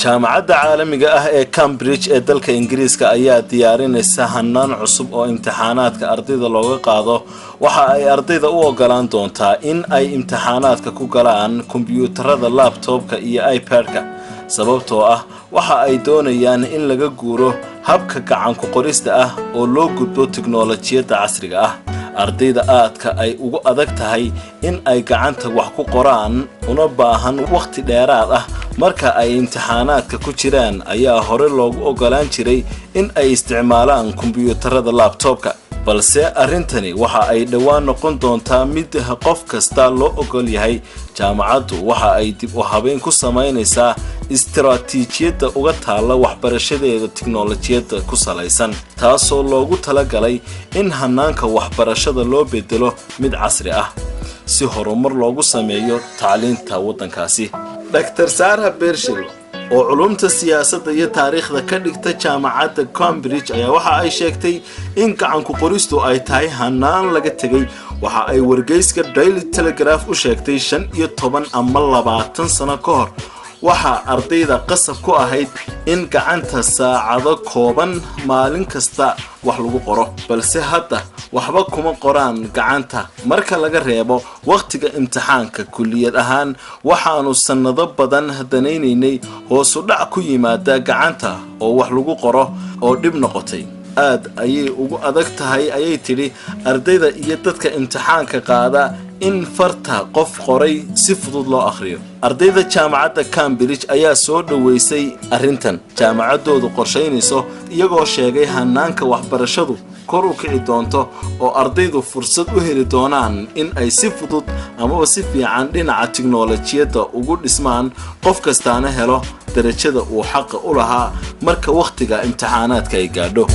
jaamacadda caalamiga ah ee Cambridge ee dalka Ingiriiska ayaa diyaarinaysa hannaan cusub oo imtixaanaadka ardayda looga qaado waxa ay ardayda u ogolaan doontaa in ay imtixaanaadka ku galaan kombiyuutarada laptopka iyo iPad-ka sababtoo ah waxa ay doonayaan in laga guuro habka gacan ku qorista ah oo loo gudbo tiknoolajiyada casriga ah ardayda aadka ay ugu adag tahay in ay gacanta wax ku qoraan una baahan waqti dheeraad ah marka ay imtixaanaadka ku jiraan ayaa hore loogu ogolaan jiray in ay isticmaalaan kombiyuutarada laptopka balse arrintani waxa ay dhawaan noqon doontaa mid qof kasta loo ogol yahay jaamacaddu waxa ay dib u habeyn ku sameynaysaa istiraatiijiyadda uga taala waxbarashadeeda tiknoolajiyada ku salaysan taasoo loogu talagalay in hannaanka waxbarashada loo bedelo mid casri ah si horumar loogu sameeyo tacliinta waddankaasi Dr. Sarah Birchall oo culumta siyaasadda iyo taariikhda ka dhigta jaamacadda Cambridge ayaa waxa ay sheegtay in gacan ku qoristu ay tahay hannaan laga tagay waxa ay wargeyska Daily Telegraph u sheegtay 15 ama 20 sano ka hor waxa ardayda qasab ku ahayd in gacanta saacado kooban maalin kasta wax lagu qoro balse hadda waxba kuma qoraan gacanta marka laga reebo waqtiga imtixaanka kulliyad ahaan waxaanu sanado badan hadanaynay hoos u dhac ku yimaada gacanta oo wax lagu qoro oo dib noqotay aad ayay ugu adag tahay ayay tiri ardayda iyo dadka imtixaanka qaada in farta qof qoray si fudud loo akhriyo ardayda jaamacadda Cambridge ayaa soo dhaweysay arrintan jaamacaddoodu qorsheynayso iyagoo sheegay hannaanka waxbarashadu kor u kici doonto oo ardaydu fursad u heli doonaan in ay si fudud ama si fiican dhinaca tiknoolajiyada ugu dhismaan qof kastaana helo darajada uu xaq u lahaa marka waqtiga imtixaanaadka ay gaadho